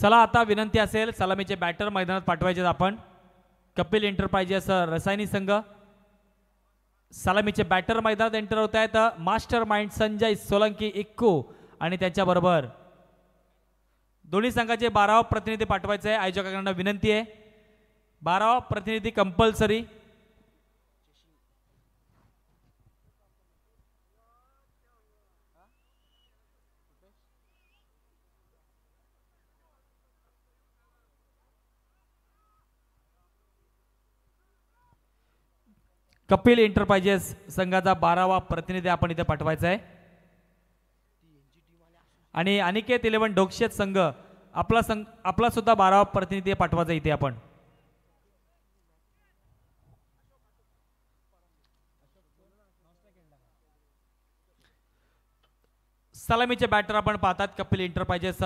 चला आता विनंती असेल सलामीचे बॅटर मैदानात पाठवायचे आपण कपिल एंटरप्राइजेस रसायनी संघ सलामीचे बॅटर मैदानात एंटर होत आहेत मास्टर माइंड संजय सोलंकी इक्कू आणि त्याच्याबरोबर दोन्ही संघाचे 12वा प्रतिनिधी पाठवायचे आहे आयोजकांना विनंती आहे 12वा प्रतिनिधी कंपल्सरी कपिल एंटरप्राइजेस संघाचा 12वा प्रतिनिधी आपण इथे पाठवायचा आहे आणि अनिकेत 11 डोकशेत संघ आपला सुद्धा 12वा प्रतिनिधी पाठवायचा इथे आपण सलामीचे बॅटर आपण पाहतात कपिल एंटरप्राइजेस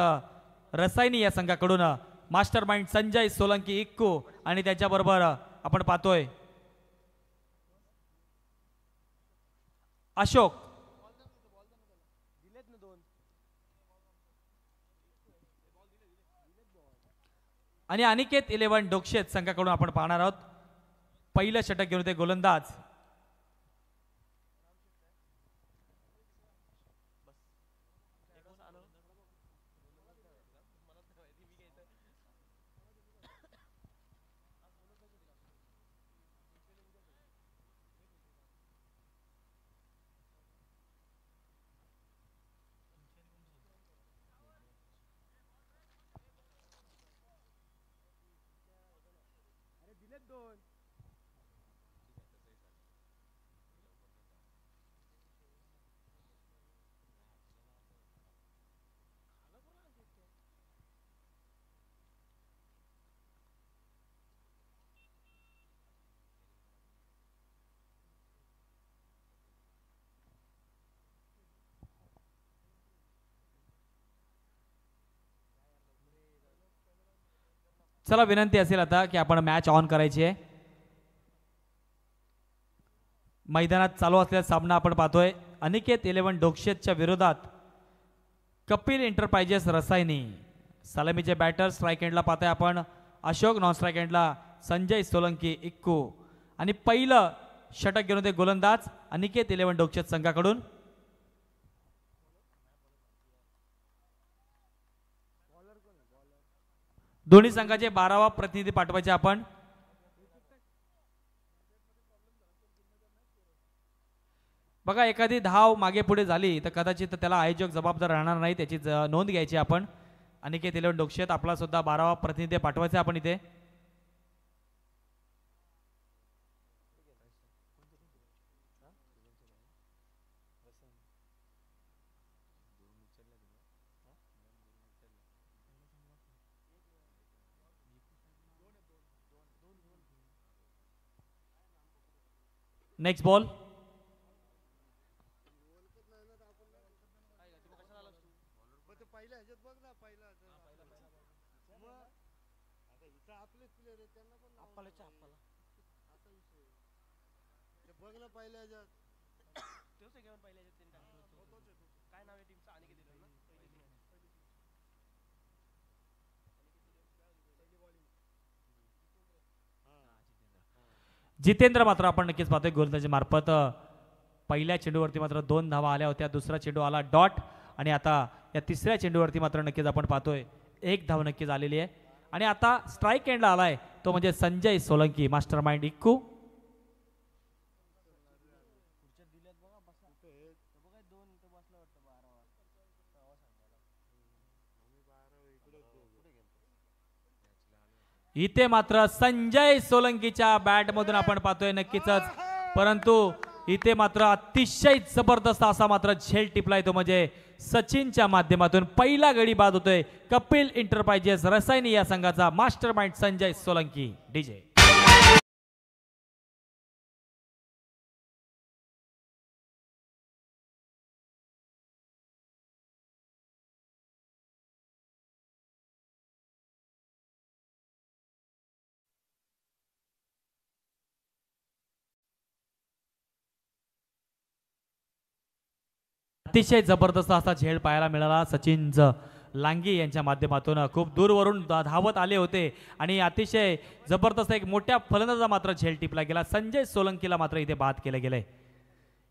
रसायनी या संघाकडून मास्टर माइंड संजय सोलंकी इक्कू आणि त्याच्याबरोबर आपण पाहतोय अशोक आणि अनिकेत 11 डोकशेत संघाकडून आपण पाहणार आहोत पहिलं षटक घेऊन ते गोलंदाज चला विनंती असेल आता की आपण मॅच ऑन करायची आहे मैदानात चालू असलेला सामना आपण पाहतोय अनिकेत 11 डोकशेतच्या विरोधात कपिल एंटरप्राइजेस रसायनी सलामीचे बॅटर स्ट्राइक एंडला पाहतोय आपण अशोक नॉन स्ट्राइक एंडला संजय सोलंकी इक्कू आणि पहिलं षटक घेऊन ते गोलंदाज अनिकेत 11 डोकशेत संघाकडून दोन्ही संघाचे 12वा प्रतिनिधी पाठवायचे आपण बघा एखादी धाव मागे पुढे झाली तर कदाचित त्याला आयोजक जबाबदार राहणार नाही त्याची नोंद घ्यायची आपण अनिकेत 11 डोकशेत आपला सुद्धा 12वा प्रतिनिधी पाठवायचा आपण इथे नेक्स्ट बॉल जितेंद्र मात्र आपण नक्कीच पाहतोय गोलंदाजी मार्फत पहिल्या चेंडूवरती मात्र 2 धावा आल्या होत्या दुसरा चेंडू आला डॉट आणि आता या तिसऱ्या चेंडूवरती मात्र नक्कीच आपण पाहतोय 1 धाव नक्कीच आलेली आहे आणि आता स्ट्राइक एंडला आलाय तो म्हणजे संजय सोलंकी मास्टर माइंड इक्कू इथे मात्र संजय सोलंकीच्या बॅट मधून आपण पाहतोय नक्कीच परंतु इथे मात्र अतिशय जबरदस्त असा मात्र झेल टिपलाय तो म्हणजे सचिनच्या माध्यमातून पहिला गडी बाद होतोय कपिल एंटरप्राइजेस रसायनी या संघाचा master mind Sanjay Solanki DJ अतिशय जबरदस्त असा झेल पाहायला मिळाला सचिनचं लांगी यांच्या माध्यमातून खूप दूरवरून धावत आले होते आणि अतिशय जबरदस्त एक मोठ्या फलंदाजा मात्र झेल टिपला गेला. संजय सोलंकीला मात्र इथे बाद केलं गेलंय.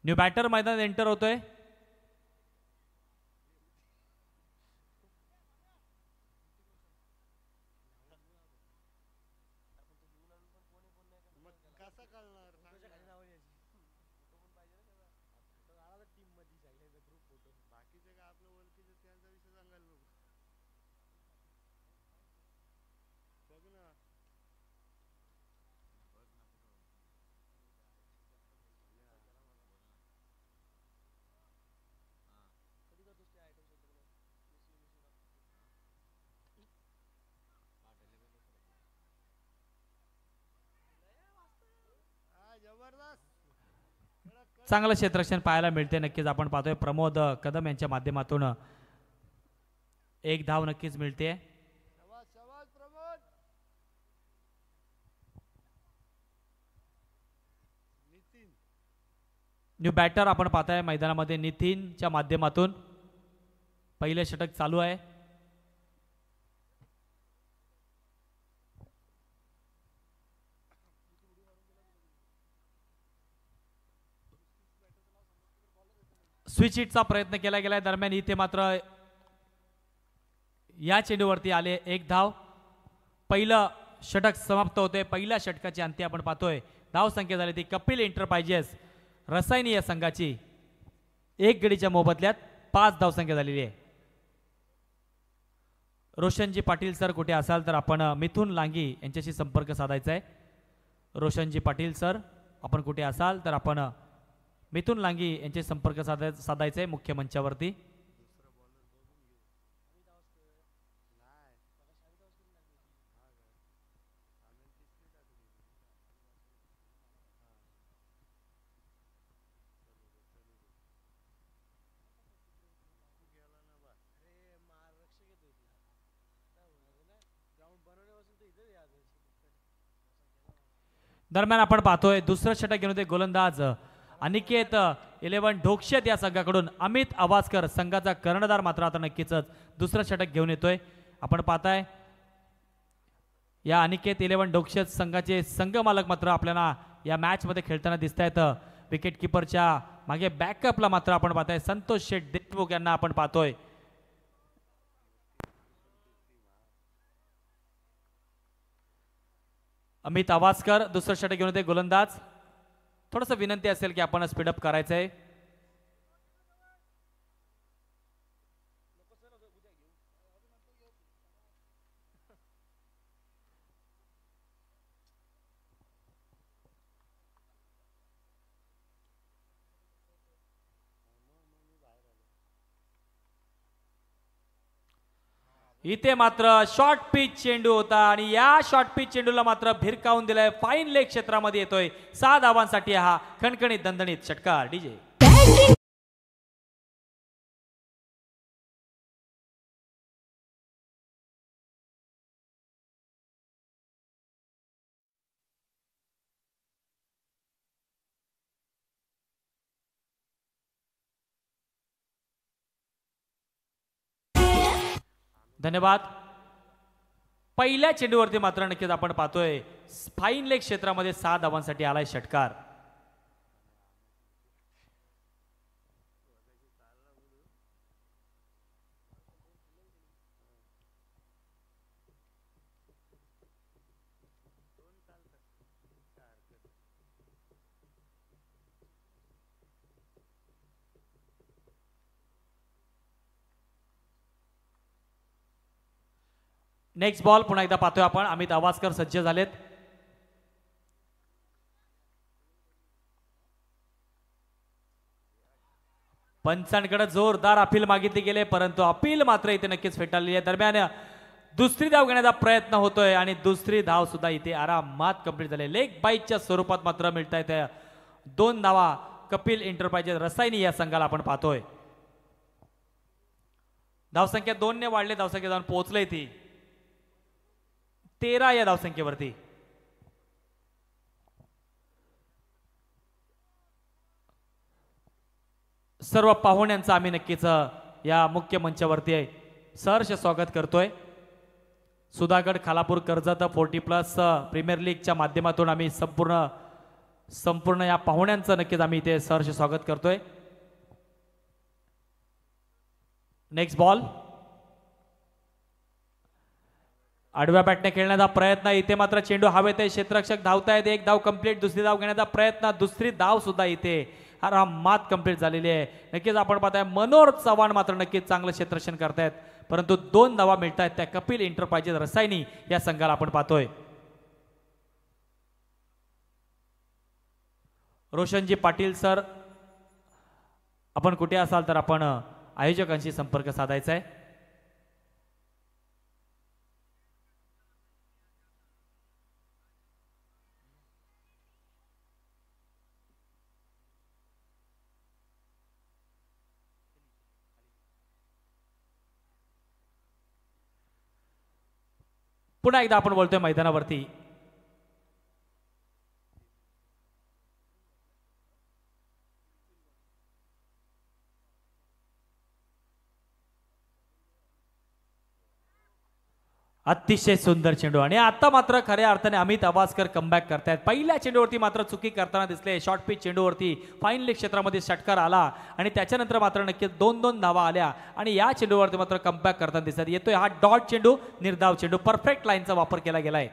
न्यू बॅटर मैदानात एंटर होतोय. चांगलं क्षेत्ररक्षण पाहायला मिळते. नक्कीच आपण पाहतोय प्रमोद कदम यांच्या माध्यमातून एक धाव नक्कीच मिळते. न्यू बॅटर आपण पाहताय मैदानामध्ये नितीनच्या माध्यमातून पहिले षटक चालू आहे. स्विच हिटचा प्रयत्न केला गेलाय. दरम्यान इथे मात्र या चेंडूवरती आले एक धाव. पहिलं षटक समाप्त होते. पहिल्या षटकाची अंती आपण पाहतोय. धाव संख्या झाली ती कपिल एंटरप्राइजेस रसायनी या संघाची. एक गडीच्या मोबदल्यात 5 धाव संख्या झालेली आहे. रोशनजी पाटील सर कुठे असाल तर आपण मिथुन लांगी यांच्याशी संपर्क साधायचा आहे. रोशनजी पाटील सर आपण कुठे असाल तर आपण मिथुन लांगी यांचे संपर्क साधायचा आहे मुख्य मंचावरती. दरम्यान आपण पाहतोय दुसरं षटक घेऊन होते गोलंदाज अनिकेत 11 ढोक्षेत या संघाकडून अमित आवाजकर संघाचा कर्णधार मात्र आता नक्कीच दुसरं षटक घेऊन येतोय. आपण पाहताय या अनिकेत 11 ढोक्षेत संघाचे संघ मालक मात्र आपल्याला या मॅच मध्ये खेळताना दिसत आहेत. विकेट किपरच्या मागे बॅकअपला मात्र आपण पाहताय संतोष शेठ देशमुख यांना आपण पाहतोय. अमित आवाजकर दुसरं षटक घेऊन येते गोलंदाज. थोडस विनंती असेल की आपण स्पीडअप करायचंय. इथे मात्र शॉर्ट पिच चेंडू होता आणि या शॉर्ट पिच चेंडूला मात्र भिरकावून दिलाय. फाईन लेग क्षेत्रामध्ये येतोय. 6 धावांसाठी हा खणखणीत दणदणीत षटकार. डीजे धन्यवाद. पहिल्या चेंडूवरती मात्र नक्कीच आपण पाहतोय फाईन लेग क्षेत्रामध्ये 6 धावांसाठी आलाय षटकार. नेक्स्ट बॉल पुन्हा एकदा पाहतोय आपण. अमित आवाजकर सज्ज झालेत. पंचांकडे जोरदार अपील मागितली गेले परंतु अपील मात्र इथे नक्कीच फेटाळली आहे. दरम्यान दुसरी धाव घेण्याचा प्रयत्न होतोय आणि दुसरी धाव सुद्धा इथे आरामात कंप्लीट झाली. लेग बाईटच्या स्वरूपात मात्र मिळत आहेत 2 धावा कपिल एंटरप्राइजेस रसायनी या संघाला आपण पाहतोय. धावसंख्या 2 ने वाढले. धावसंख्या जाऊन पोहोचले ती 13 या धावसंख्येवरती. सर्व पाहुण्यांचा आम्ही नक्कीच या मुख्य मंचावरती सहर्ष स्वागत करतोय. सुधागड खालापूर कर्जत 40+ प्रीमियर लीगच्या माध्यमातून आम्ही संपूर्ण या पाहुण्यांचं नक्कीच आम्ही इथे सहर्ष स्वागत करतोय. नेक्स्ट बॉल आडव्या बॅटने खेळण्याचा प्रयत्न. इथे मात्र चेंडू हवेत आहे. क्षेत्ररक्षक धावतायत. एक धाव कंप्लीट. दुसरी धाव घेण्याचा प्रयत्न. दुसरी धाव सुद्धा इथे आरामात कंप्लीट झालेली आहे. नक्कीच आपण पाहताय मनोहर चव्हाण मात्र नक्कीच चांगलं क्षेत्ररक्षण करतायत, परंतु 2 धावा मिळत आहेत त्या कपिल एंटरप्राइजेस रसायनी या संघाला आपण पाहतोय. रोशनजी पाटील सर, आपण कुठे असाल तर आपण आयोजकांशी संपर्क साधायचा आहे. पुन्हा एकदा आपण बोलतोय मैदानावरती. अतिशय सुंदर चेंडू आणि आता मात्र खऱ्या अर्थाने अमित अवास्कर कमबॅक करतायत. पहिल्या चेंडूवरती मात्र चुकी करताना दिसले. शॉर्ट पिच चेंडूवरती फाईन लेग क्षेत्रामध्ये षटकार आला आणि त्याच्यानंतर मात्र नक्कीच 2-2 धावा आल्या आणि या चेंडूवरती मात्र कमबॅक करताना दिसत. येतोय हा डॉट चेंडू, निर्धाव चेंडू. परफेक्ट लाईनचा वापर केला गेलाय.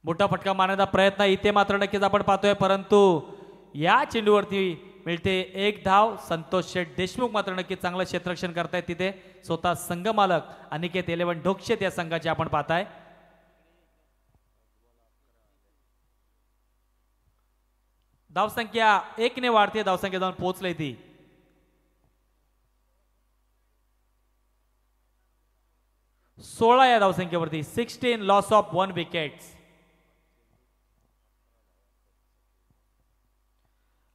मोठा फटका मारण्याचा प्रयत्न इथे मात्र नक्कीच आपण पाहतोय, परंतु या चेंडूवरती मिळते 1 धाव. संतोष शेठ देशमुख मात्र नक्कीच चांगलं क्षेत्ररक्षण करतायत तिथे. स्वतः संघ मालक अनिकेत 11 ढोक्षेत या संघाचे आपण पाहताय. धावसंख्या 1 ने वाढते. धावसंख्या जाऊन पोहोचली ती 16 या धावसंख्येवरती. 16 loss of 1 wickets.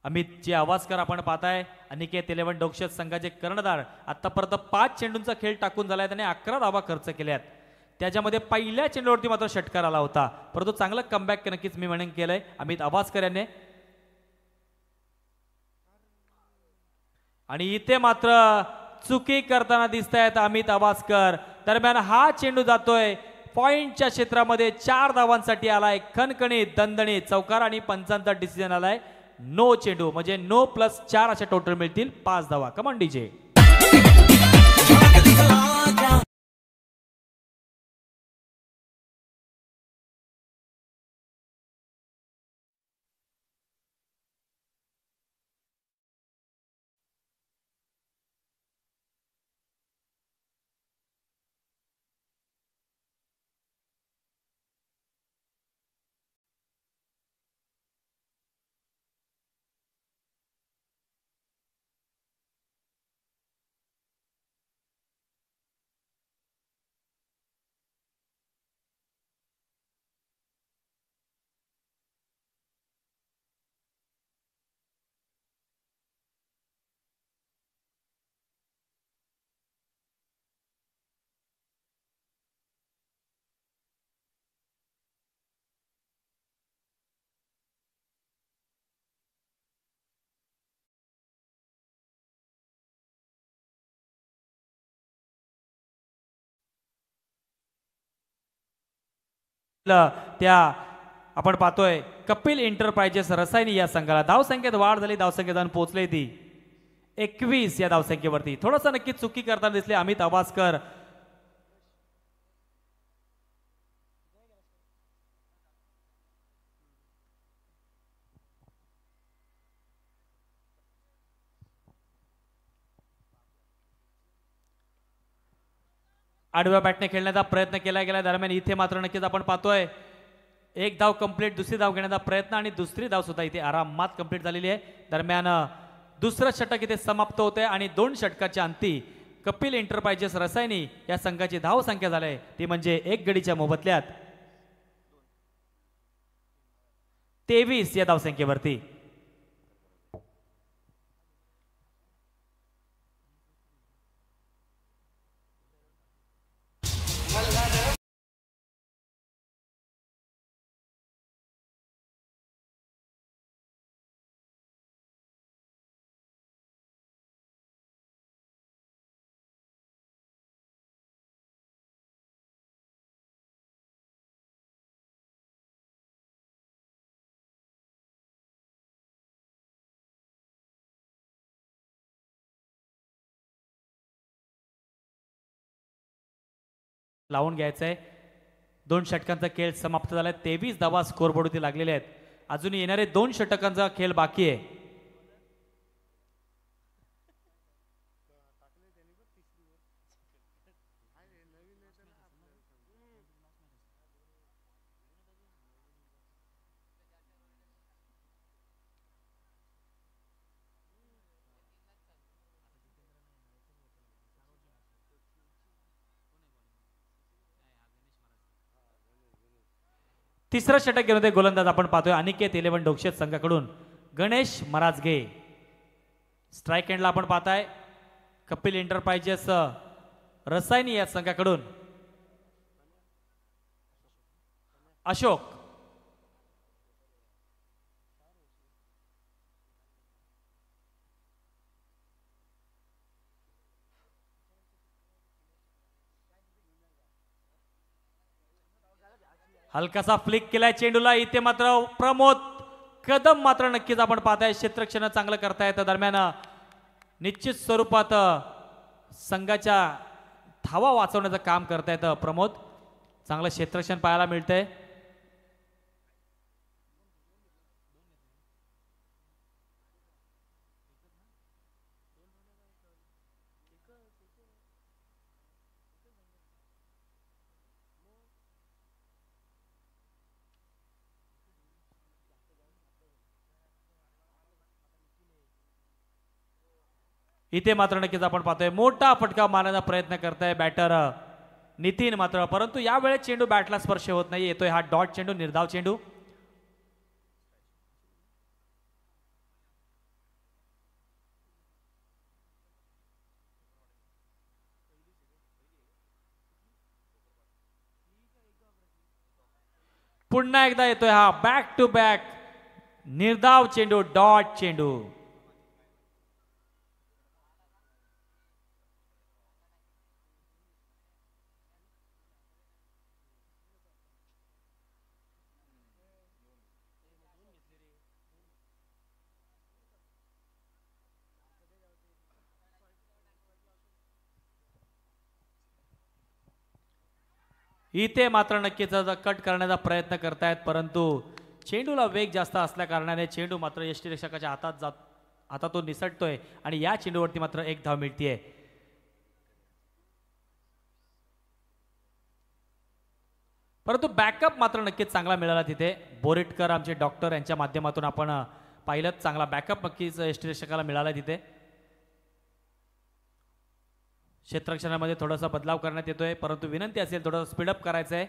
Amit ji आवाजकर आपण पाहताय. अनिकेत 11 ढोक्षेत संघाचे कर्णधार. आतापर्यंत 5 चेंडूंचा खेळ टाकून झालाय. त्याने 11 धावा खर्च केल्यात. त्याच्यामध्ये पहिल्या चेंडूवरती मात्र षटकार आला होता, परंतु चांगलं कमबॅक नक्कीच मी म्हणेन केलंय अमित आवाजकर यांनी. आणि इथे मात्र चुकी करताना दिसत आहेत अमित आवाजकर. दरम्यान हा चेंडू जातोय पॉइंटच्या क्षेत्रामध्ये. 4 धावांसाठी आलाय. खणखणीत दणदणीत चौकार आणि पंचांचा डिसिजन आलाय. नो चेंडू म्हणजे नो +4 अशा टोटल मिळतील 5 धावा. Come on DJ. त्या आपण पाहतोय कपिल एंटरप्राइजेस रसायनी या संघाला धावसंख्येत वाढ झाली. धावसंख्येत जाऊन पोहोचले ती 21 या धावसंख्येवरती. थोडंसं नक्कीच चुकी करताना दिसले अमित आवाजकर. आडव्या बॅटने खेळण्याचा प्रयत्न केला गेला. दरम्यान इथे मात्र नक्कीच आपण पाहतोय 1 धाव कंप्लीट. दुसरी धाव घेण्याचा प्रयत्न आणि दुसरी धाव सुद्धा इथे आरामात कंप्लीट झालेली आहे. दरम्यान दुसरं षटक इथे समाप्त होते आणि 2 षटकाच्या अंती कपिल एंटरप्राइजेस रसायनी या संघाची धाव संख्या झाली ती म्हणजे 1 गडीच्या मोबदल्यात 23 या धावसंख्येवरती. लावून घ्यायचंय. 2 षटकांचा खेळ समाप्त झालाय. 23 धावा स्कोरबोर्डवरती लागलेले आहेत. अजून येणारे 2 षटकांचा खेळ बाकी आहे. तिसरं षटक घेऊन होते गोलंदाज आपण पाहतोय अनिकेत 11 डोक्षेत संघाकडून गणेश मराजगे. स्ट्राईक एंडला आपण पाहताय कपिल एंटरप्राइजेस रसायनी या संघाकडून अशोक. हलकासा फ्लिक केलाय चेंडूला. इथे मात्र प्रमोद कदम मात्र नक्कीच आपण पाहताय क्षेत्ररक्षण चांगलं करतायत. दरम्यान निश्चित स्वरूपात संघाच्या धावा वाचवण्याचं काम करतायत प्रमोद. चांगलं क्षेत्ररक्षण पाहायला मिळतंय. इथे मात्र नक्कीच आपण पाहतोय मोठा फटका मारण्याचा प्रयत्न करताय बॅटर नितीन मात्र, परंतु यावेळेस चेंडू बॅटला स्पर्श होत नाही. येतोय हा डॉट चेंडू, निर्धाव चेंडू. पुन्हा एकदा येतोय हा बॅक टू बॅक निर्धाव चेंडू, डॉट चेंडू. इथे मात्र नक्कीच कट करण्याचा प्रयत्न करतायत, परंतु चेंडूला वेग जास्त असल्या कारणाने चेंडू मात्र यष्टीरक्षकाच्या हातातून निसटतोय आणि या चेंडूवरती मात्र एक धाव मिळतीये. परंतु बॅकअप मात्र नक्कीच चांगला मिळाला तिथे. बोरेटकर आमचे डॉक्टर यांच्या माध्यमातून आपण पाहिलं चांगला बॅकअप नक्कीच यष्टीरक्षकाला मिळाला तिथे. क्षेत्ररक्षणामध्ये थोडासा बदलाव करण्यात येतोय, परंतु विनंती असेल थोडंसं स्पीडअप करायचं आहे.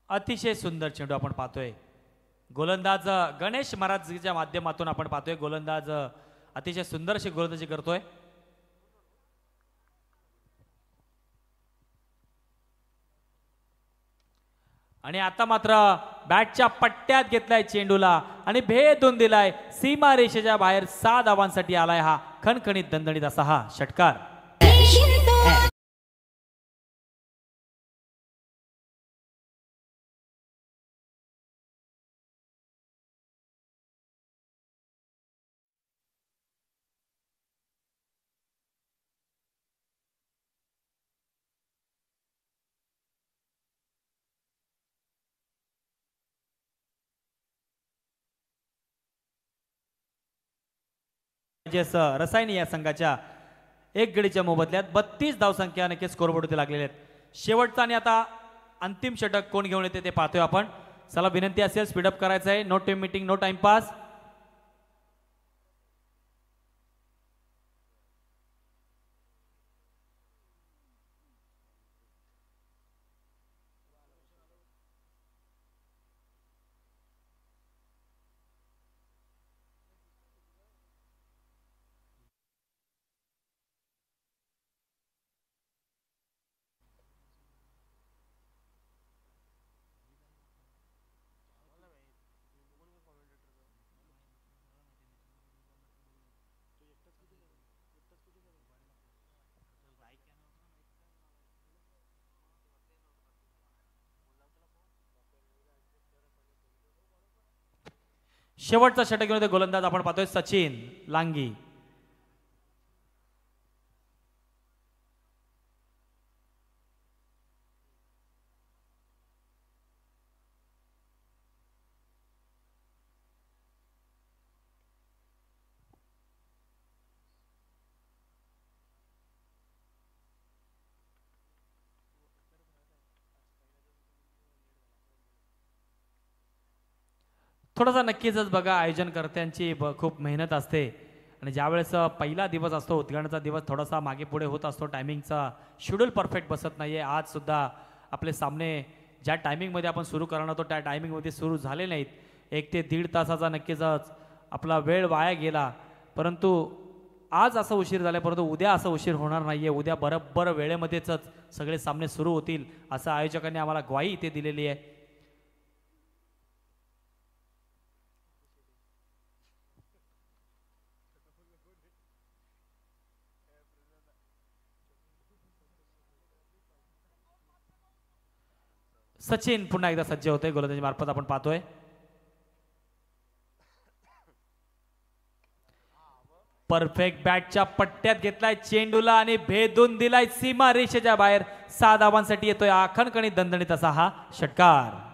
अतिशय सुंदर चेंडू आपण पाहतोय. गोलंदाज गणेश महाराजच्या माध्यमातून आपण पाहतोय गोलंदाज अतिशय सुंदर अशी गोलंदाजी करतोय. आणि आता मात्र बॅटच्या पट्ट्यात घेतलाय चेंडूला आणि भेदून दिलाय. सीमा रेषेच्या बाहेर 6 धावांसाठी आलाय हा खणखणीत दणदणीत असा हा षटकार. रसायनी या संघाच्या एक गडीच्या मोबदल्यात 32 धावसंख्या नक्कीच स्कोरबोर्डवरती लागलेले आहेत. शेवटचा आणि आता अंतिम षटक कोण घेऊन येते ते पाहतोय आपण. चला विनंती असेल स्पीडअप करायचं आहे. No time meeting, no time pass. शेवटचा षटक घेऊन गोलंदाज आपण पाहतोय सचिन लांगी. थोडासा नक्कीच बघा आयोजनकर्त्यांची खूप मेहनत असते आणि ज्यावेळेस पहिला दिवस असतो उद्घाटनाचा दिवस थोडासा मागे पुढे होत असतो टायमिंगचा शेड्यूल परफेक्ट बसत नाही आहे. आज सुद्धा आपले सामने ज्या टायमिंगमध्ये आपण सुरू करणार होतो त्या टायमिंगमध्ये सुरू झाले नाहीत. 1 ते 1.5 तासाचा नक्कीच आपला वेळ वाया गेला. परंतु आज असं उशीर झाला परंतु उद्या असं उशीर होणार नाही आहे. उद्या बरोबर वेळेमध्येच सगळे सामने सुरू होतील असं आयोजकांनी आम्हाला ग्वाही इथे दिलेली आहे. सचिन पुन्हा एकदा सज्ज होते गोलंदाजी मार्फत आपण पाहतोय. परफेक्ट बॅटच्या पट्ट्यात घेतलाय चेंडूला आणि भेदून दिलाय सीमा रेषेच्या बाहेर. 6 धावांसाठी येतोय आखणकणी दणदणीत असा हा षटकार.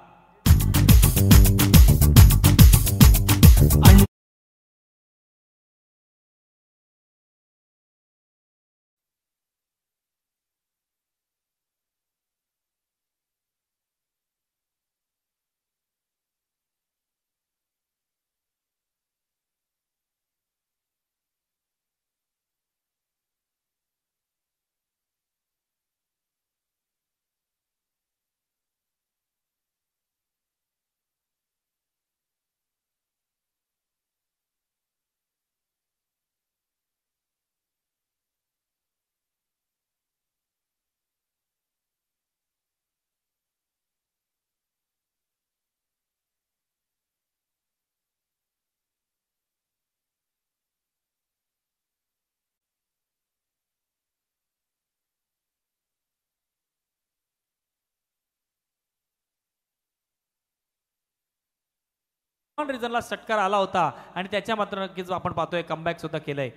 रिझनला षटकार आला होता आणि त्याच्या मात्र नक्कीच आपण पाहतोय कमबॅक सुद्धा केलंय.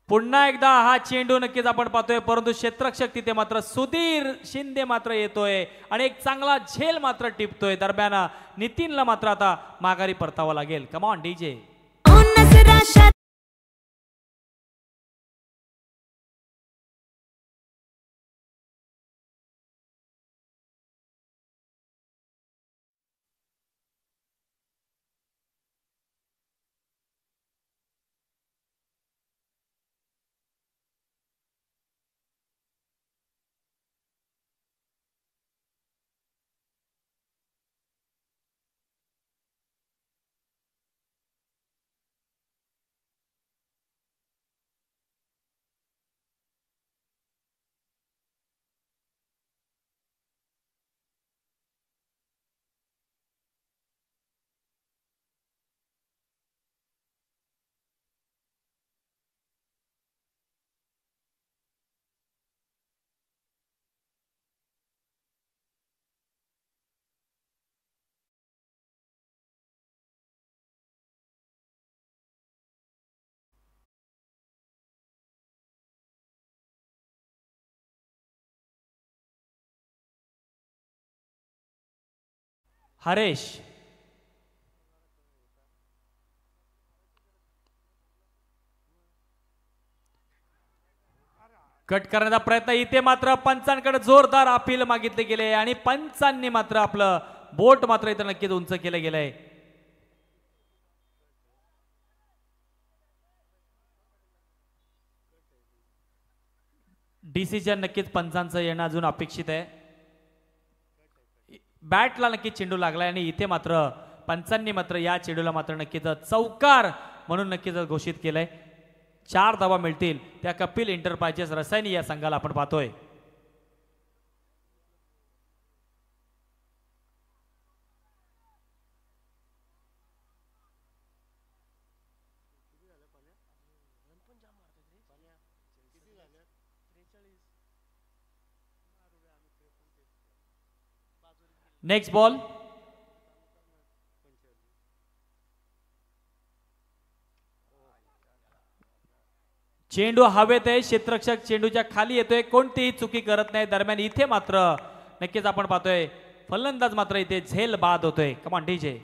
पुन्हा एकदा हा चेंडू नक्कीच आपण पाहतोय परंतु क्षेत्ररक्षक तिथे मात्र सुधीर शिंदे मात्र येतोय आणि एक चांगला झेल मात्र टिपतोय. दरम्यान नितीनला मात्र आता माघारी परतावं लागेल. Come on DJ. Haresh cut करण्याचा प्रयत्न. इथे मात्र पंचांकडे जोरदार अपील मागितले गेले आणि पंचांनी मात्र आपलं बोट मात्र इथं नक्कीच उंच केलं गेलंय. डिसिजन नक्कीच पंचांचं येणं अजून अपेक्षित आहे. बॅटला नक्कीच चेंडू लागलाय आणि इथे मात्र पंचांनी मात्र या चेंडूला मात्र नक्कीच चौकार म्हणून नक्कीच घोषित केलंय. 4 धावा मिळतील त्या कपिल एंटरप्राइजेस रसायनी या संघाला आपण पाहतोय. Next ball. चेंडू हवेत आहे, क्षेत्ररक्षक चेंडूच्या खाली येतोय, कोणतीही चुकी करत नाही. दरम्यान इथे मात्र नक्कीच आपण पाहतोय फलंदाज मात्र इथे झेल बाद होतोय. कमान डीजे.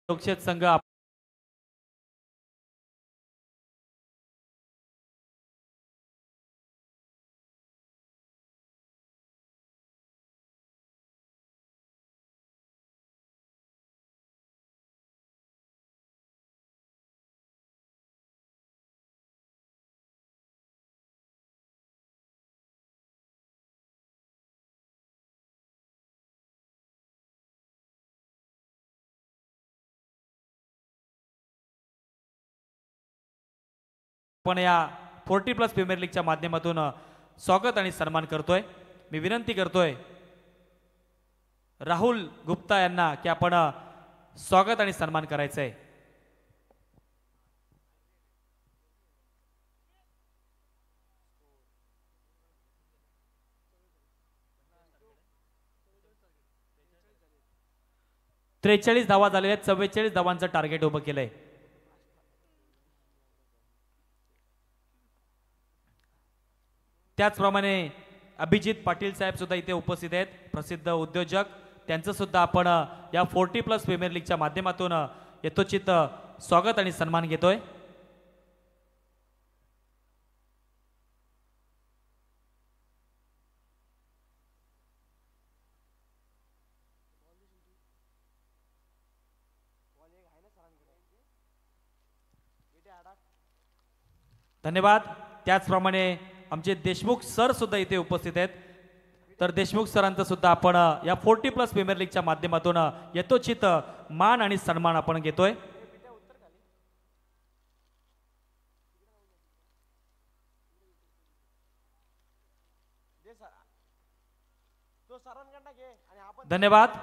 डोक्षेत संघ 40+ प्रीमियर लीगच्या माध्यमातून स्वागत आणि सन्मान करतोय. मी विनंती करतोय राहुल गुप्ता यांना की आपण स्वागत आणि सन्मान करायचंय. त्रेचाळीस धावा झालेल्या, 44 धावांचं टार्गेट उभं केलंय. त्याचप्रमाणे अभिजित पाटील साहेब सुद्धा इथे उपस्थित आहेत, प्रसिद्ध उद्योजक. त्यांचं सुद्धा आपण या 40+ प्रीमियर लीगच्या माध्यमातून यथोचित स्वागत आणि सन्मान घेतोय. धन्यवाद. त्याचप्रमाणे आमचे देशमुख सर सुद्धा इथे उपस्थित आहेत. तर देशमुख सरांचं सुद्धा आपण या 40+ प्रीमियर लीगच्या माध्यमातून यथोचित मान आणि सन्मान आपण घेतोय. धन्यवाद.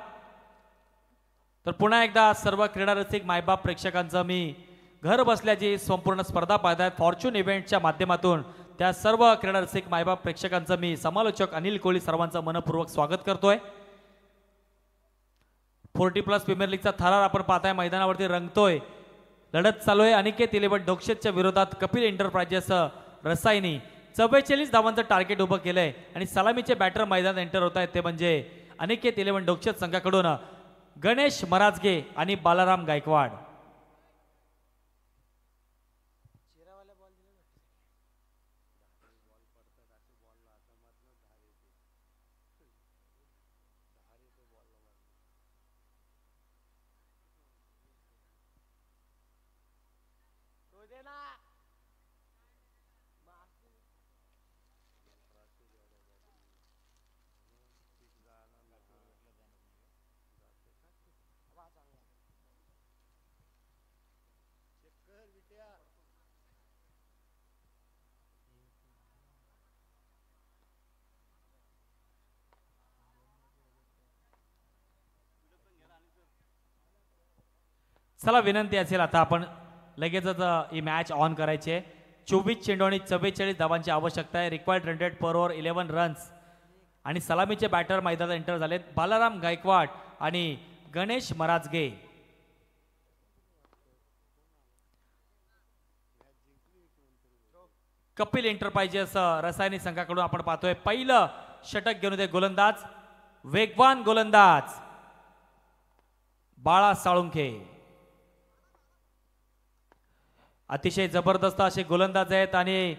तर पुन्हा एकदा सर्व क्रीडा रसिक मायबाप प्रेक्षकांचं मी घर बसल्याची संपूर्ण स्पर्धा पाहतात फॉर्च्यून इव्हेंटच्या माध्यमातून त्या सर्व क्रीडा रसिक मायबाप प्रेक्षकांचं मी समालोचक अनिल कोहली सर्वांचं मनपूर्वक स्वागत करतोय. 40+ प्रीमियर लीगचा थरार आपण पाहताय मैदानावरती रंगतोय. लढत चालू आहे अनिकेत 11 डोक्षेतच्या विरोधात कपिल एंटरप्राइजेस रसायनी. 44 धावांचं टार्गेट उभं केलंय आणि सलामीचे बॅटर मैदानात एंटर होत आहेत ते म्हणजे अनिकेत 11 डोक्षेत संघाकडून गणेश मराजगे आणि बालाराम गायकवाड. चला विनंती असेल आता आपण लगेचच ही मॅच ऑन करायची आहे. 24 चेंडू आणि 44 धावांची आवश्यकता आहे. रिक्वायर्ड रन रेट पर ओव्हर 11 रन्स आणि सलामीचे बॅटर मैदानात एंटर झालेत बालाराम गायकवाड आणि गणेश मराजगे. कपिल एंटरप्राइजेस रसायनी संघाकडून आपण पाहतोय पहिलं षटक घेऊन येते गोलंदाज, वेगवान गोलंदाज बाळा साळुंखे. अतिशय जबरदस्त असे गोलंदाज आहेत आणि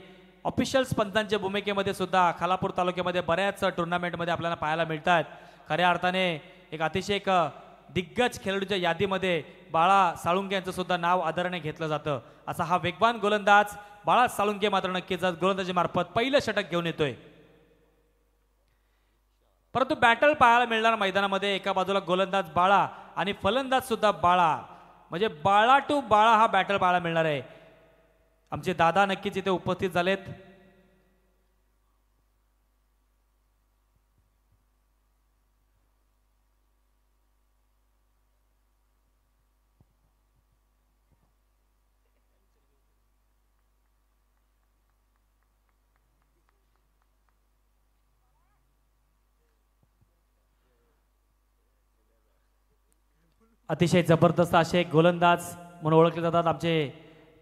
ऑफिशियल पंचांच्या भूमिकेमध्ये सुद्धा खालापूर तालुक्यामध्ये बऱ्याच टुर्नामेंटमध्ये आपल्याला पाहायला मिळतात. खऱ्या अर्थाने एक अतिशय एक दिग्गज खेळाडूच्या यादीमध्ये बाळा साळुंखे यांचं सुद्धा नाव आदराने घेतलं जातं. असा हा वेगवान गोलंदाज बाळा साळुंखे मात्र नक्कीच गोलंदाजी मार्फत पहिलं षटक घेऊन येतोय. परंतु बॅटल पाहायला मिळणार मैदानामध्ये एका बाजूला गोलंदाज बाळा आणि फलंदाज सुद्धा बाळा, म्हणजे बाळा टू बाळा हा बॅटल पाहायला मिळणार आहे. आमचे दादा नक्कीच इथे उपस्थित झालेत. अतिशय जबरदस्त असे गोलंदाज म्हणून ओळखले जातात आमचे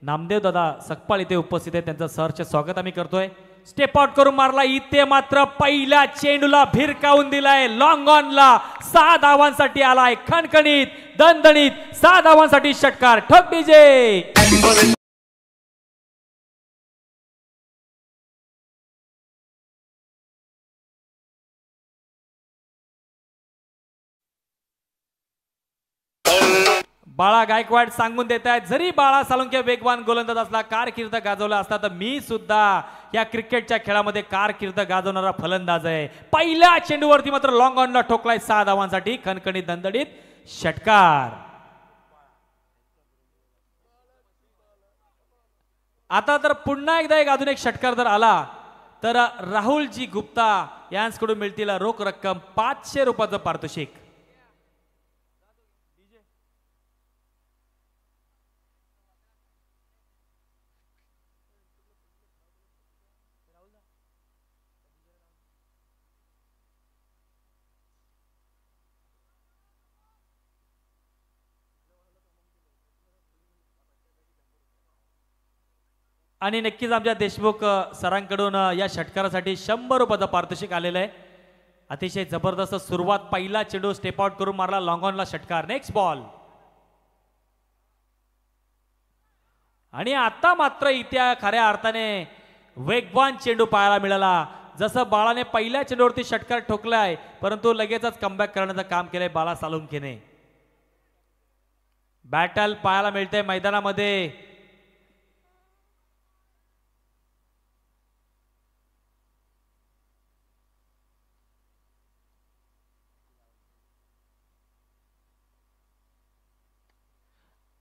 नामदेव दादा सकपाळ इथे उपस्थित आहेत. त्यांचं सहर्ष स्वागत आम्ही करतोय. स्टेप आउट करून मारला इथे मात्र पहिल्या चेंडूला भिरकावून दिलाय. लॉंग ऑनला 6 धावांसाठी आलाय खणखणीत दणदणीत 6 धावांसाठी षटकार. ठोक डीजे. बाळा गायकवाड सांगून देत आहेत जरी बाळा सालुंके वेगवान गोलंदाज असला कारकीर्द गाजवला असता तर मी सुद्धा या क्रिकेटच्या खेळामध्ये कारकीर्द गाजवणारा फलंदाज आहे. पहिल्या चेंडूवरती मात्र लॉंग ऑनला ठोकलाय 6 धावांसाठी खणखणीत दणदणीत षटकार. आता तर पुन्हा एकदा अजून एक षटकार जर आला तर राहुलजी गुप्ता यांच्याकडून मिळतील रोख रक्कम 500 रुपयाचं पारितोषिक. आणि नक्कीच आमच्या देशमुख सरांकडून या षटकारासाठी 100 रुपयाचं पारितोषिक आलेलं आहे. अतिशय जबरदस्त सुरुवात. पहिला चेंडू स्टेप आउट करून मारला लॉंग ऑनला षटकार. Next ball. आणि आता मात्र इथे खऱ्या अर्थाने वेगवान चेंडू पाहायला मिळाला. जसं बाळाने पहिल्या चेंडूवरती षटकार ठोकलाय परंतु लगेचच कमबॅक करण्याचं काम केलंय बाळा सालुंकेने. बॅटल पाहायला मिळते मैदानामध्ये.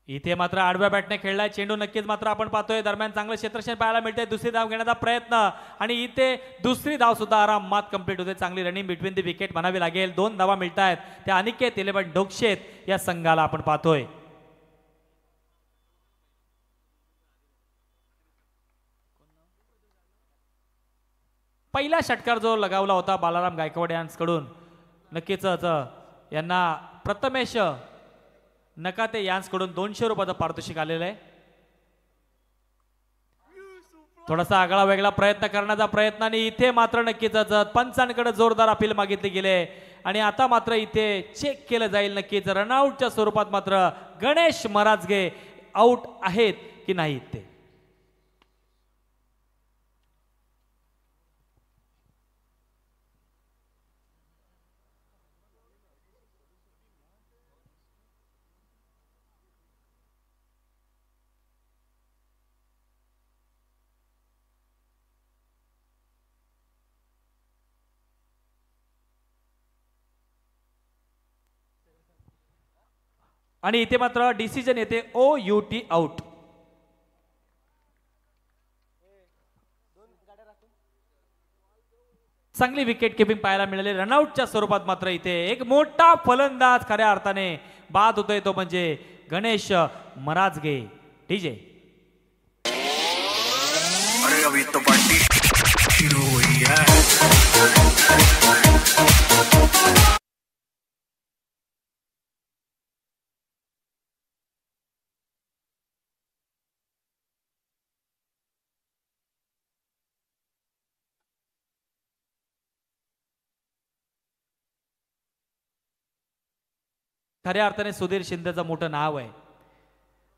इथे मात्र आडव्या बॅटने खेळलाय चेंडू. नक्कीच मात्र आपण पाहतोय दरम्यान चांगलं क्षेत्रक्षण पाहायला मिळते. दुसरी धाव घेण्याचा प्रयत्न आणि इथे दुसरी धाव सुद्धा आरामात कंप्लीट होते. चांगली रनिंग बिटवीन दी विकेट म्हणावी लागेल. 2 धावा मिळत आहेत त्या अनिकेत 11 डोकशेत या संघाला आपण पाहतोय. पहिला षटकार जो लगावला होता बालाराम गायकवाड यांच्याकडून नक्कीच यांना प्रथमेश नकाते यांच्याकडून 200 रुपयाचं पारितोषिक आलेलं आहे. थोडासा आगळा वेगळा प्रयत्न करण्याचा प्रयत्न आणि इथे मात्र नक्कीच पंचांकडे जोरदार अपील मागितले गेले आणि आता मात्र इथे चेक केलं जाईल नक्कीच रनआउटच्या स्वरूपात मात्र गणेश मराजगे आउट आहेत की नाहीत ते. आणि इथे मात्र डिसिजन येते OUT आउट. चांगली विकेट किपिंग पाहायला मिळाली. रनआउटच्या स्वरूपात मात्र इथे एक मोठा फलंदाज खऱ्या अर्थाने बाद होतोय तो म्हणजे गणेश मराजगे. डीजे. अरे अभी तो पार्टी शुरू हुई है. खऱ्या अर्थाने सुधीर शिंदेचं मोठं नाव आहे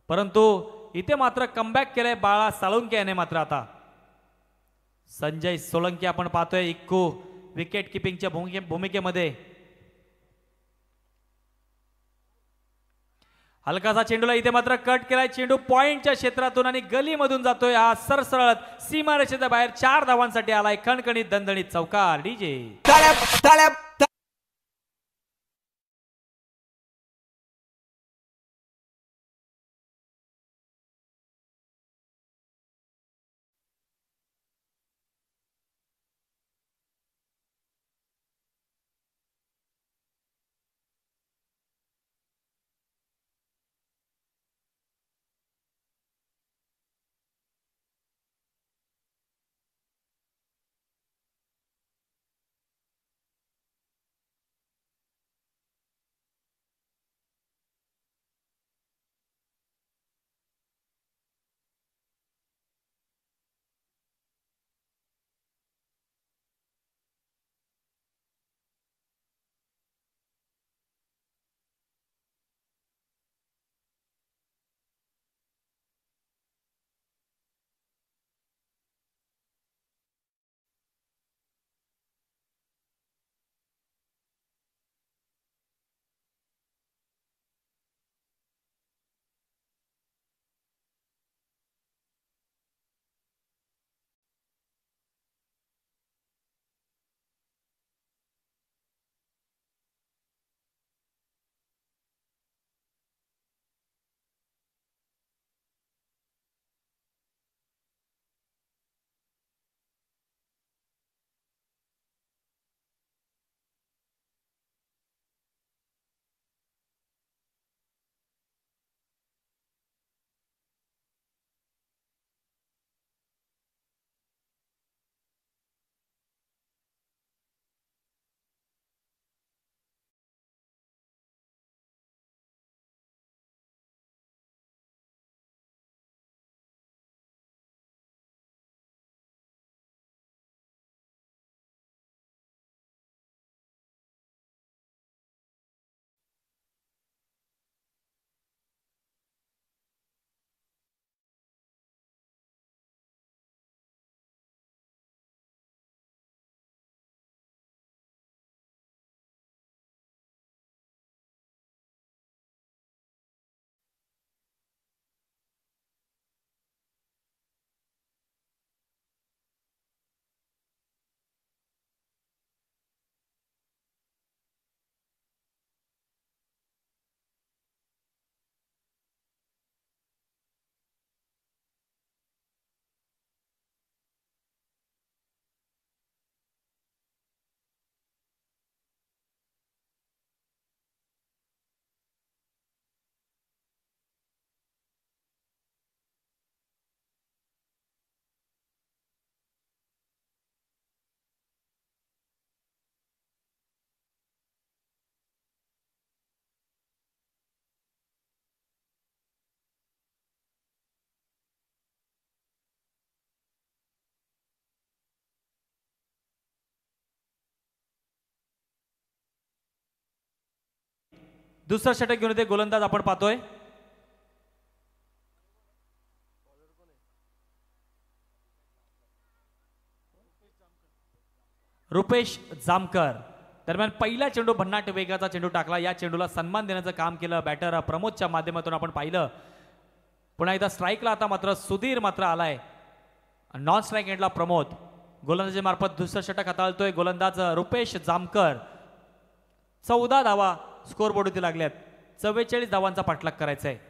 परंतु इथे मात्र कमबॅक केलंय बाळा साळुंके याने. मात्र आता संजय सोलंकी आपण पाहतोय इक्कू विकेट किपिंगच्या भूमिकेमध्ये. हलकासा चेंडूला इथे मात्र कट केलाय. चेंडू पॉइंटच्या क्षेत्रातून आणि गलीमधून जातोय. हा सरसळत सीमारेषेच्या बाहेर 4 धावांसाठी आलाय खणखणीत दणदणीत चौकार. डीजे. दुसरं षटक घेऊन येते गोलंदाज आपण पाहतोय रुपेश जामकर. दरम्यान पहिला चेंडू भन्नाट वेगाचा चेंडू टाकला. या चेंडूला सन्मान देण्याचं काम केलं बॅटर प्रमोदच्या माध्यमातून आपण पाहिलं. पुन्हा एकदा स्ट्राईकला आता मात्र सुधीर मात्र आलाय. नॉन स्ट्राईक एंडला प्रमोद. गोलंदाजी मार्फत दुसरं षटक हाताळतोय गोलंदाज रुपेश जामकर. 14 धावा स्कोर बोर्डवरती लागल्यात. 44 धावांचा पाठलाग करायचा आहे.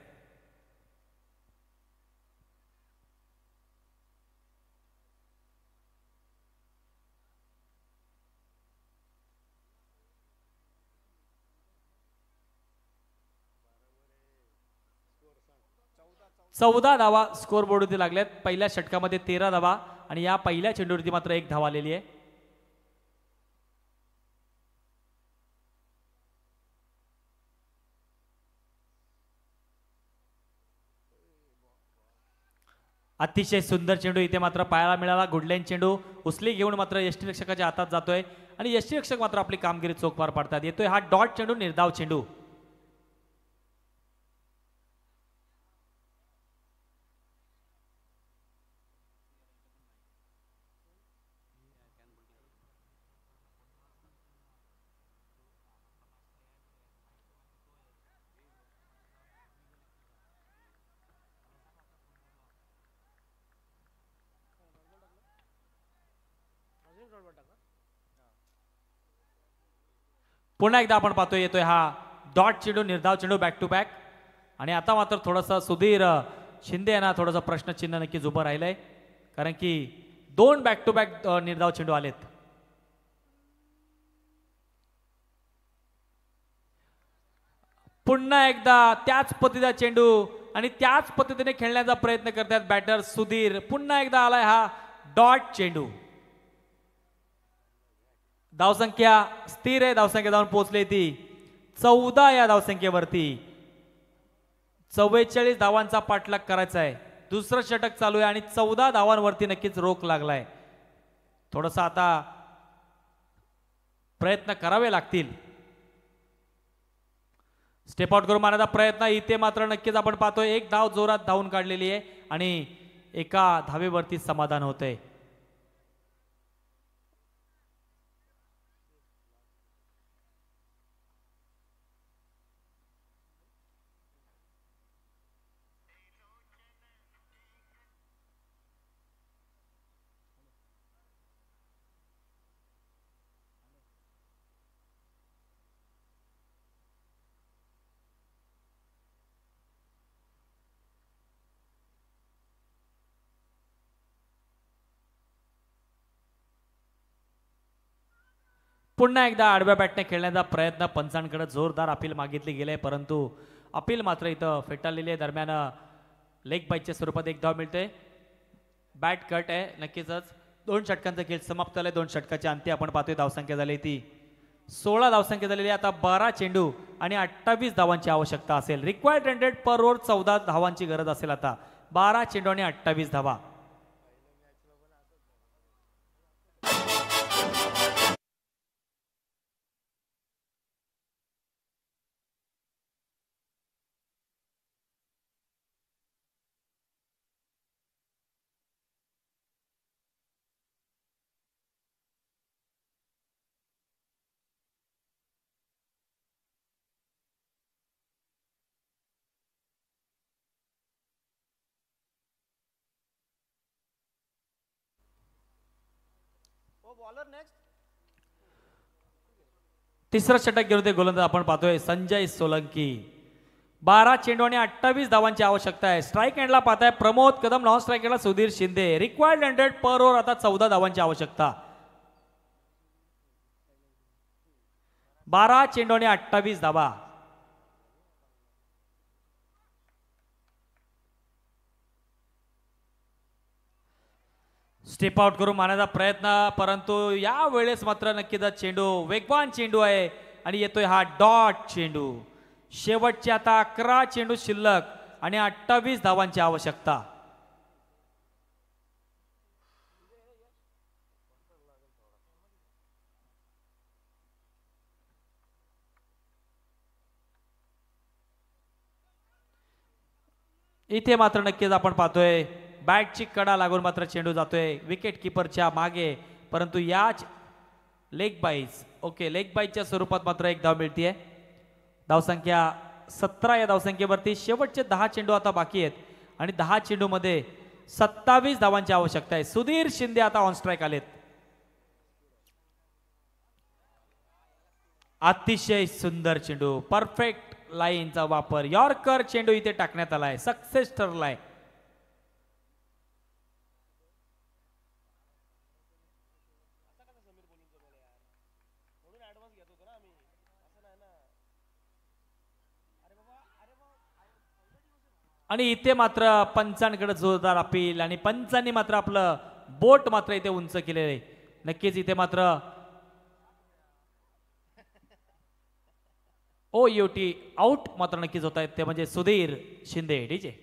चौदा धावा स्कोर बोर्डवरती लागल्यात. पहिल्या षटकामध्ये 13 धावा आणि या पहिल्या चेंडूवरती मात्र 1 धावा आलेली आहे. अतिशय सुंदर चेंडू इथे मात्र पायाला मिळाला. गुडलाईन चेंडू उचली घेऊन मात्र यष्टीरक्षकाच्या हातात जातोय आणि यष्टीरक्षक मात्र आपली कामगिरी चोख पार पाडतात. येतोय हा डॉट चेंडू, निर्धाव चेंडू. पुन्हा एकदा आपण पाहतोय येतोय हा डॉट चेंडू, निर्धाव चेंडू, बॅक टू बॅक. आणि आता मात्र थोडंसं सुधीर शिंदे यांना थोडंसं प्रश्नचिन्ह नक्कीच उभं राहिलंय कारण की 2 बॅक टू बॅक निर्धाव चेंडू आलेत. पुन्हा एकदा त्याच पद्धतीचा चेंडू आणि त्याच पद्धतीने खेळण्याचा प्रयत्न करतात बॅटर सुधीर. पुन्हा एकदा आलाय हा डॉट चेंडू. धावसंख्या स्थिर आहे. धावसंख्या जाऊन पोहोचली ती 14 या धावसंख्येवरती. 44 धावांचा पाठलाग करायचा आहे. दुसरं षटक चालू आहे आणि 14 धावांवरती नक्कीच रोख लागलाय. थोडंसं आता प्रयत्न करावे लागतील. स्टेप आउट करून मारण्याचा प्रयत्न इथे मात्र नक्कीच आपण पाहतोय 1 धाव जोरात धावून काढलेली आहे आणि एका धावेवरती समाधान होतंय. पुन्हा एकदा आडव्या बॅटने खेळण्याचा प्रयत्न. पंचांकडे जोरदार अपील मागितली गेले परंतु अपील मात्र इथं फेटाळलेली आहे. दरम्यान लेग बाईटच्या स्वरूपात 1 धाव मिळते. बॅट कट आहे नक्कीच. 2 षटकांचा खेळ समाप्त झालाय. 2 षटकाच्या अंती आपण पाहतोय धावसंख्या झाली ती 16 धावसंख्या झालेली. आता 12 चेंडू आणि 28 धावांची आवश्यकता असेल. रिक्वायर्ड 100 पर ओव्हर. 14 धावांची गरज असेल. आता 12 चेंडू आणि 28 धावा. तिसरं षटक घेऊन ते गोलंदाज आपण पाहतोय संजय सोलंकी. 12 चेंडू आणि 28 धावांची आवश्यकता आहे. स्ट्राईक एंडला पाहताय प्रमोद कदम. नॉन स्ट्राईक एंडला सुधीर शिंदे. रिक्वायर्ड 100 पर ओव्हर. आता 14 धावांची आवश्यकता. 12 चेंडू आणि 28 धावा. स्टेप आउट करून मारण्याचा प्रयत्न परंतु या वेळेस मात्र नक्कीच चेंडू वेगवान चेंडू आहे आणि येतोय हा डॉट चेंडू. शेवटचे आता 11 चेंडू शिल्लक आणि 28 धावांची आवश्यकता. इथे मात्र नक्कीच आपण पाहतोय बॅटची कडा लागून मात्र चेंडू जातोय विकेट किपरच्या मागे, परंतु याच लेग बाईज ओके लेग बाईजच्या स्वरूपात मात्र एक धाव मिळतीये. धावसंख्या 17 या धावसंख्येवरती शेवटचे 10 चेंडू आता बाकी आहेत आणि 10 चेंडूमध्ये 27 धावांची आवश्यकता आहे. सुधीर शिंदे आता ऑन स्ट्राईक आलेत. अतिशय सुंदर चेंडू, परफेक्ट लाईनचा वापर, यॉर्कर चेंडू इथे टाकण्यात आलाय, सक्सेस ठरलाय. आणि इथे मात्र पंचांकडे जोरदार अपील आणि पंचांनी मात्र आपलं बोट मात्र इथे उंच केलेले आहे. नक्कीच इथे मात्र OUT आउट मात्र नक्कीच होत आहेत, ते म्हणजे सुधीर शिंदे. डीजे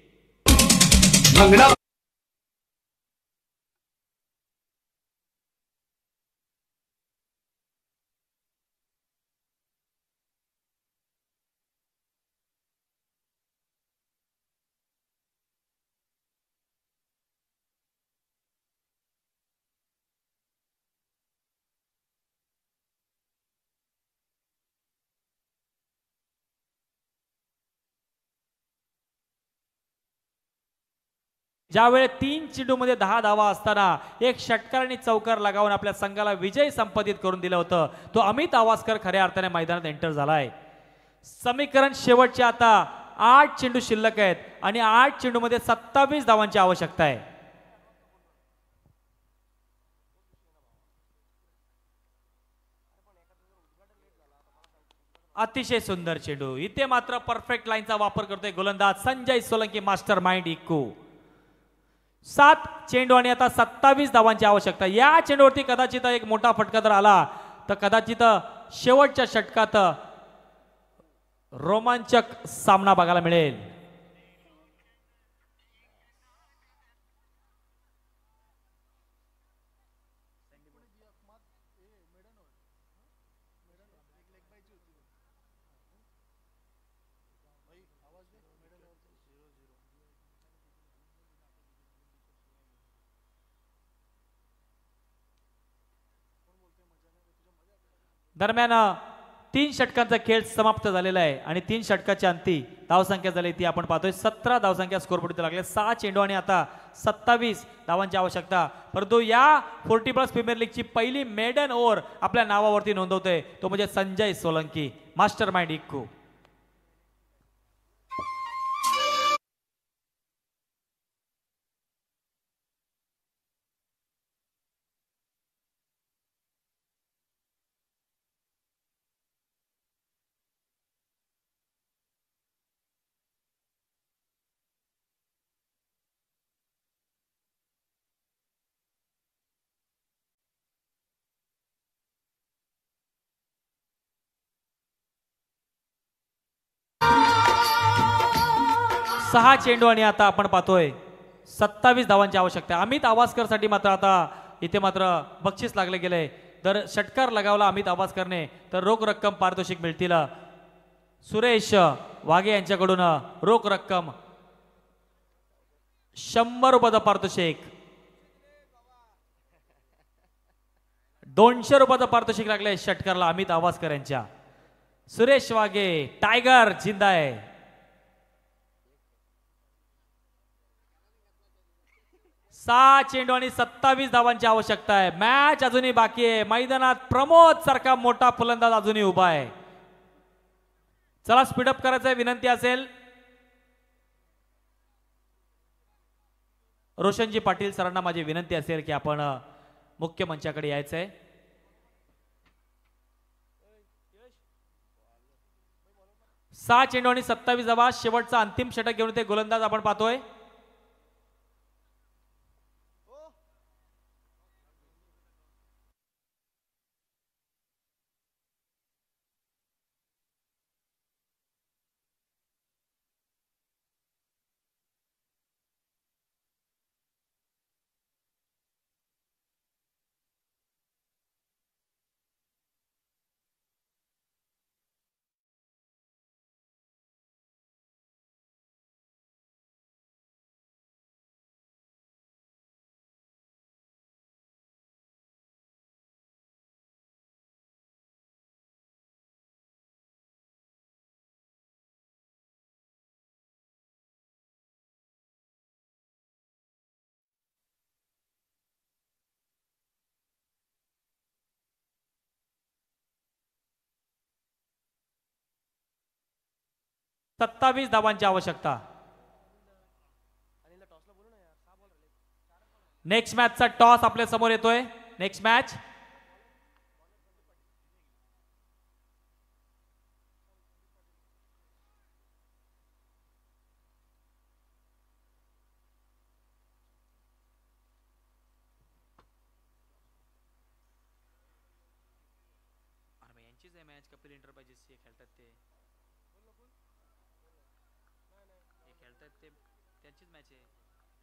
ज्यावेळी 3 चेंडूमध्ये 10 धावा असताना एक षटकार आणि चौकार लगावून आपल्या संघाला विजय संपादित करून दिलं होतं, तो अमित आवासकर खऱ्या अर्थाने मैदानात एंटर झालाय. समीकरण शेवटचे आता 8 चेंडू शिल्लक आहेत आणि 8 चेंडूमध्ये 27 धावांची आवश्यकता आहे. अतिशय सुंदर चेंडू, इथे मात्र परफेक्ट लाईनचा वापर करतोय गोलंदाज संजय सोलंकी, मास्टर माइंड इक्कू. 7 चेंडू आणि आता 27 धावांची आवश्यकता. या चेंडूवरती कदाचित एक मोठा फटका जर आला तर कदाचित शेवटच्या षटकात रोमांचक सामना बघायला मिळेल. दरम्यान 3 षटकांचा खेळ समाप्त झालेला आहे आणि 3 षटकाच्या अंती धावसंख्या झाली ती आपण पाहतोय 17 धावसंख्या स्कोरबोर्डला लागल्या. 6 चेंडू आणि आता 27 धावांची आवश्यकता. परंतु या 40+ प्रीमियर लीगची पहिली मेडन ओव्हर आपल्या नावावरती नोंदवतोय, तो म्हणजे संजय सोलंकी, मास्टर माइंड इक्कू. सहा चेंडू आणि आता आपण पाहतोय 27 धावांची आवश्यकता. अमित आवासकर साठी मात्र आता इथे मात्र बक्षीस लागले गेले. तर षटकार लगावला अमित आवासकरने तर रोख रक्कम पारितोषिक मिळतील. सुरेश वाघे यांच्याकडून रोख रक्कम 100 रुपयाचं पारितोषिक, 200 रुपयाचं पारितोषिक लागले षटकारला अमित आवासकर यांच्या. सुरेश वाघे टायगर जिंदा आहे. 6 चेंडू आणि 27 धावांची आवश्यकता आहे. मॅच अजूनही बाकी आहे. मैदानात प्रमोद सारखा मोठा फलंदाज अजूनही उभा आहे. चला स्पीडअप करायचं आहे, विनंती असेल. रोशनजी पाटील सरांना माझी विनंती असेल की आपण मुख्य मंचाकडे यायचंय. 6 चेंडू आणि 27 धावा, शेवटचा अंतिम षटक घेऊन ते गोलंदाज आपण पाहतोय. 27 धावांची आवश्यकता. नेक्स्ट मॅचचा टॉस आपल्या समोर येतोय. Next match match Kapil enterprises खेळतात ते त्यांचीच मॅच आहे.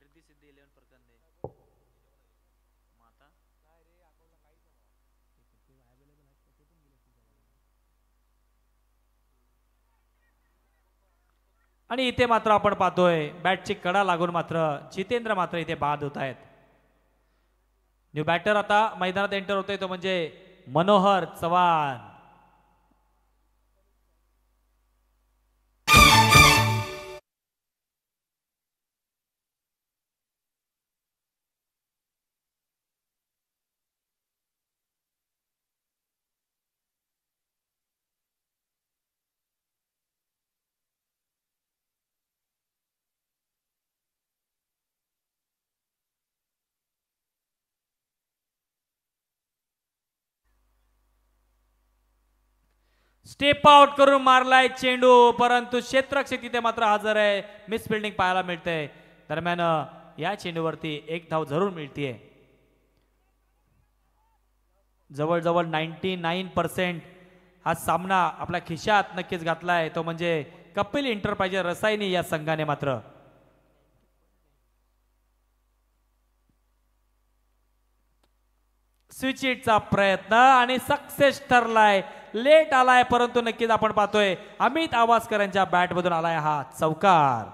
रिद्धी सिद्धी 11 प्रकंदे माता आणि इथे मात्र आपण पाहतोय बॅटची कडा लागून मात्र जितेंद्र मात्र इथे बाद होत आहेत. न्यू बॅटर आता मैदानात एंटर होतोय तो म्हणजे मनोहर चव्हाण. स्टेप आउट करून मारलाय चेंडू, परंतु क्षेत्ररक्षक तिथे मात्र हजर आहे. मिस फिल्डिंग पाहायला मिळते. दरम्यान या चेंडूवरती एक धाव जरूर मिळतीये. जवळजवळ 99% हा सामना आपल्या खिशात नक्कीच घातलाय तो म्हणजे कपिल एंटरप्राइजेस रसायनी या संघाने मात्र. स्विच इटचा प्रयत्न आणि सक्सेस ठरलाय. लेट आलाय परंतु नक्कीच आपण पाहतोय अमित आवासकर यांच्या बॅट मधून आलाय हा चौकार.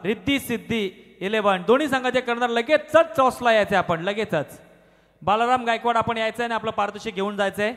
रिद्धी सिद्धी 11 दोन्ही संघाचे कर्णधार लगेचच टॉसला यायचे. आपण लगेचच बालाराम गायकवाड आपण यायचंय आणि आपलं पारितोषिक घेऊन जायचंय.